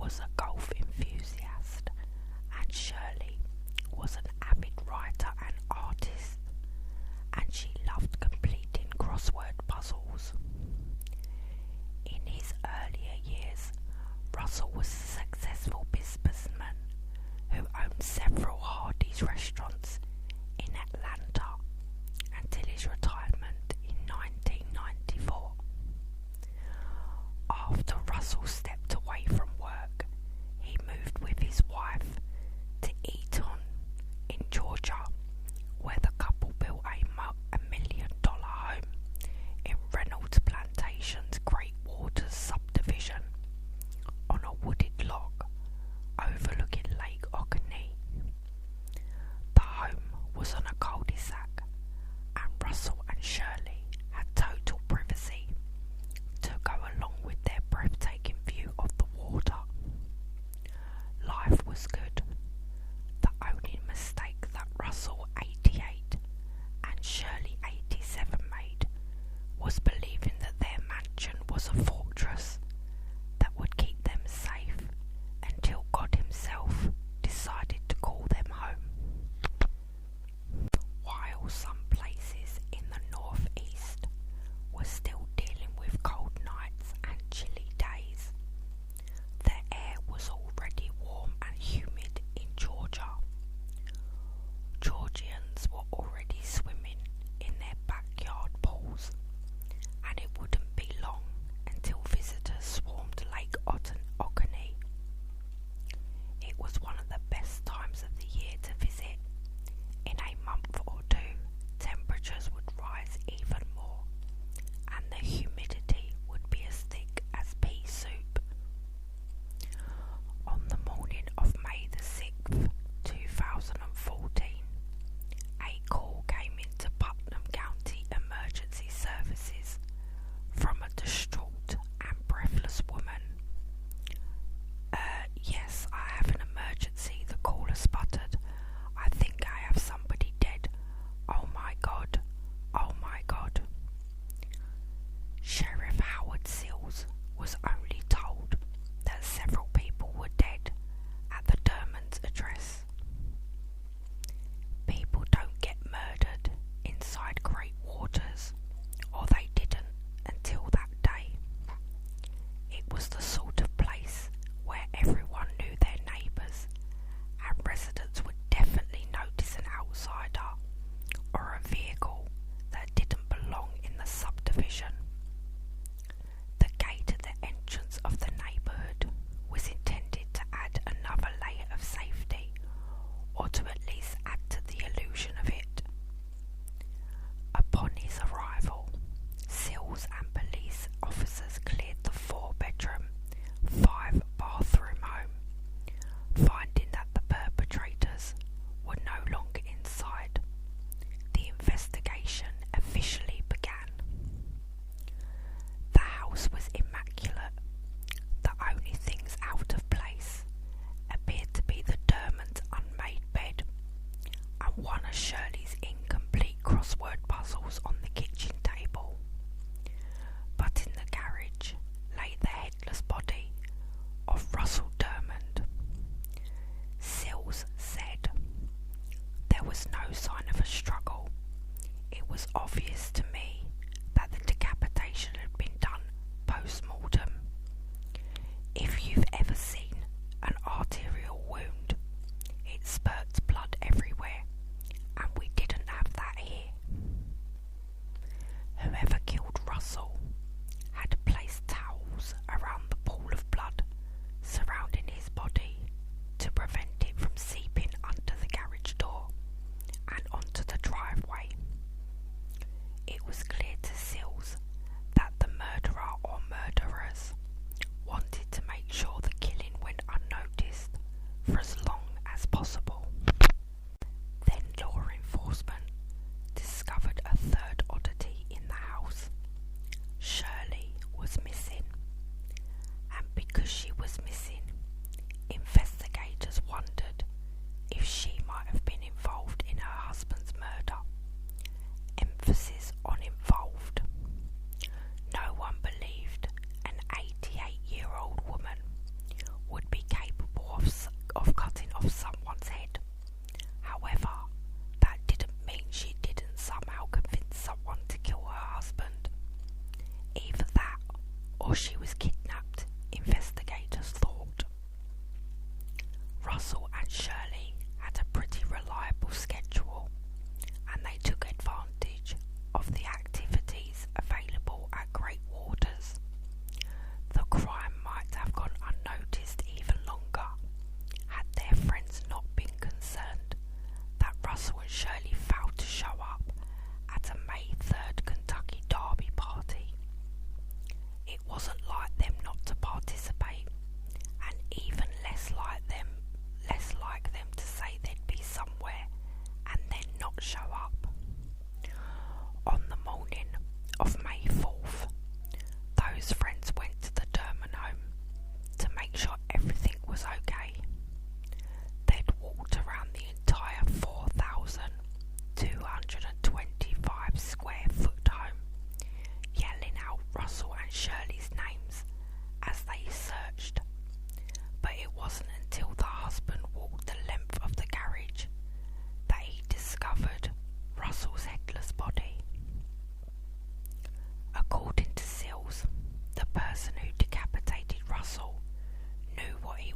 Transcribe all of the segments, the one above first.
was a golf enthusiast, and Shirley was an avid writer and artist, and she loved completing crossword puzzles. In his earlier years, Russell was a successful businessman who owned several Hardee's restaurants in Atlanta until his retirement in 1994. After Russell stepped away from work, he moved with his wife to Eaton in Georgia, where the couple built a $1 million home in Reynolds Plantation's Great Waters subdivision on a wooded lot overlooking Lake Oconee. The home was on a cul-de-sac, and Russell and Shirley had total privacy to go along with their breathtaking view of the water. Life was good. The only mistake that Russell 88 and Shirley 87 made was believing that their mansion was a fortress that would keep them safe until God himself decided to call them home. While some places in the northeast were still dealing with cold nights and chilly days, the air was already warm and humid in Georgia. Georgians were already swimming in their backyard pools, and it wouldn't be long until visitors swarmed Lake Oconee. It was one of the best times of the year to visit. In a month or two, temperatures would rise even more, and the humidity would be as thick as pea soup. On the morning of May the 6th, 2014, a call came into Putnam County Emergency Services from a distraught and breathless woman. Yes, I have an emergency, the caller sputtered. I think I have somebody dead. Oh my God. Oh my God. Sheriff Howard Sills was only told that several people were dead at the Dermonds address. People don't get murdered inside Great Waters, or they didn't until that day. It was the sort of place where everyone knew their neighbours, and residents would definitely notice an outsider or a vehicle that didn't belong in the subdivision. The gate at the entrance of the neighbourhood was intended to add another layer of safety, or to at least add to the illusion of it. Upon his arrival, Sills and police officers cleared the 4-bedroom, 5-bathroom home, finding that the perpetrators were no longer inside. The investigation officially began. The house was immaculate. The only things out of place appeared to be the Dermonds' unmade bed and one of Shirley's incomplete crossword puzzles on the kitchen table. But in the garage lay the headless body of Russell Dermond. Sills said there was no sign of a struggle. It was obvious to me that the decapitation had been done post-mortem. If you've ever seen an arterial wound, it spurts blood everywhere, and we didn't have that here. Whoever killed Russell had placed towels around the pool of blood surrounding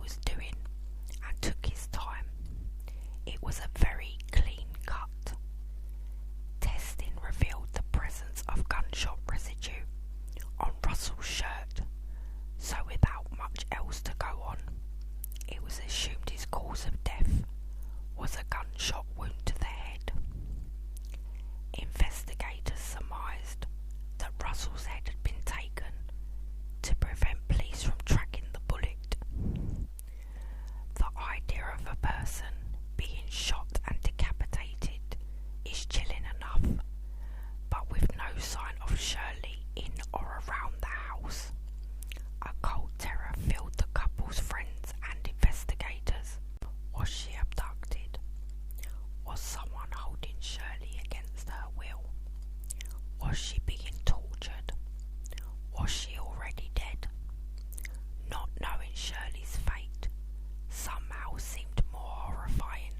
was doing and took his time. It was a very clean cut. Testing revealed the presence of gunshot residue on Russell's shirt, so without much else to go on, it was assumed his cause of death was a gunshot wound to the head. Investigators surmised that Russell's head had been taken to prevent police from tracking the bullet. The idea of a person being shot and decapitated is chilling enough, but with no sign of Shirley in or around the house, a cold terror filled the couple's friends and investigators. Was she abducted? Was someone holding Shirley against her will? Was she being tortured? Was she already dead? Not knowing Shirley's fate somehow seemed more horrifying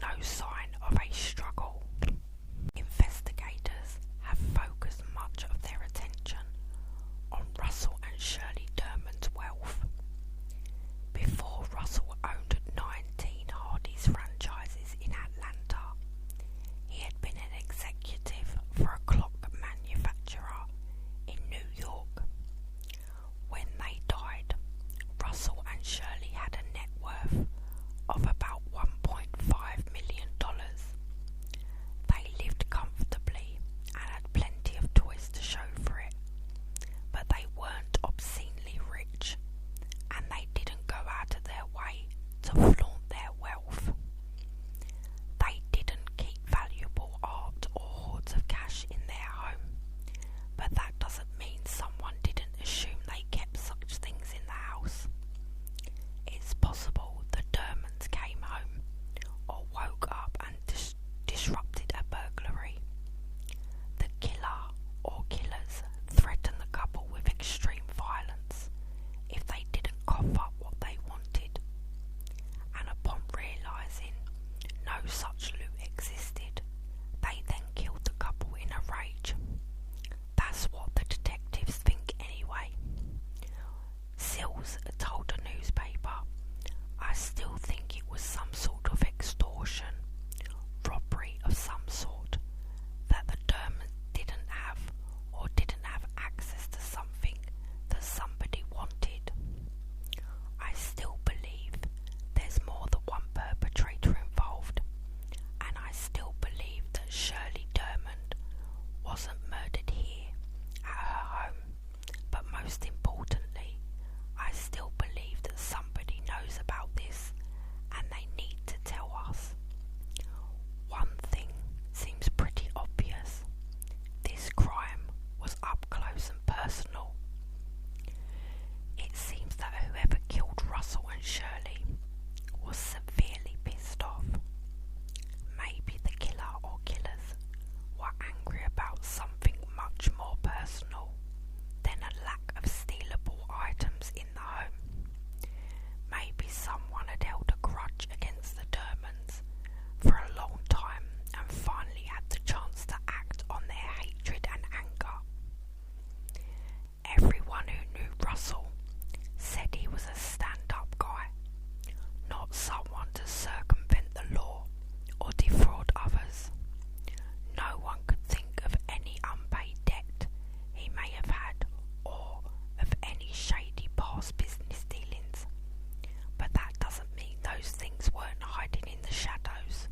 no sign of a struggle. Investigators have focused much of their attention on Russell and Shirley Dermond's wealth. Before Russell owned 19 Hardee's franchises in Atlanta, he had been an executive for a clock manufacturer in New York. When they died, Russell and Shirley had a net worth of about $1.5 million. They lived comfortably and had plenty of toys to show for it, but they weren't obscenely rich, and they didn't go out of their way to flaunt their wealth. They didn't keep valuable art or hoards of cash in their home, but that doesn't mean someone didn't assume they kept such things in the house. It's possible the Dermonds came home or woke up and disrupted a burglary. The killer or killers threatened the couple with extreme violence if they didn't cough up what they wanted, and upon realising no such loot existed, they then killed the couple in a rage. That's what the detectives think anyway. Sills told a newspaper, "I still think it was some sort of extortion, robbery of some sort, that the Dermonds didn't have access to something that somebody wanted. I still believe there's more than one perpetrator involved, and I still believe that Shirley Dermond wasn't murdered here at her home, but most importantly, I still believe that somebody knows about this and they need to tell us. One thing seems pretty obvious. This crime was up close and personal. It seems that whoever killed Russell and Shirley was severely pissed off. Maybe the killer or killers were angry about something much more personal than a lack of stealable items in the home. Maybe someone had held a grudge against the Dermonds for a long time and finally had the chance to act on their hatred and anger. Everyone who knew Russell said he was a stand-up guy, not someone to circumvent the law or defraud others. No one could think of any unpaid debt he may have had or of any shady past business dealings, but that doesn't mean those things weren't hiding in the shadows.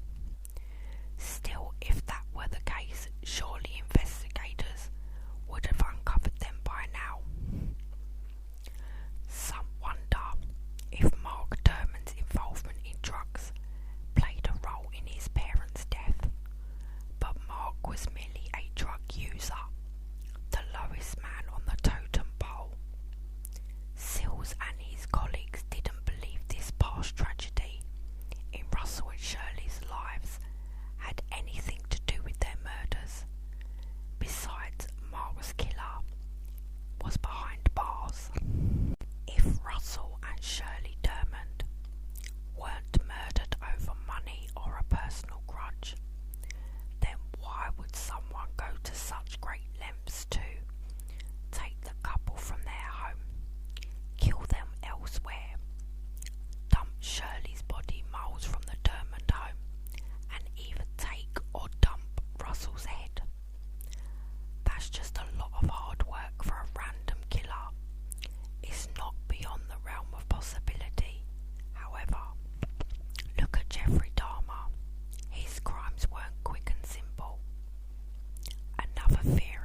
Still, if that were the case, surely investigators would have uncovered them by now. Some wonder if Mark Dermond's involvement in drugs played a role in his parents' death, but Mark was merely a drug user, the lowest man on the totem pole. Sills and his colleagues didn't believe this past tragedy in Russell and Shirley's lives had anything to do with their murders. Besides, Mark's killer was behind bars. If Russell and Shirley Dermond weren't murdered over money or a personal grudge, then why would someone go to such great lengths to take the couple from their home, kill them elsewhere, dump Shirley's body miles from the Dermond home, and either take or dump Russell's head? That's just a lot of hard work for a random killer. It's not beyond the realm of possibility. However, look at Jeffrey Dahmer. His crimes weren't quick and simple. Another theory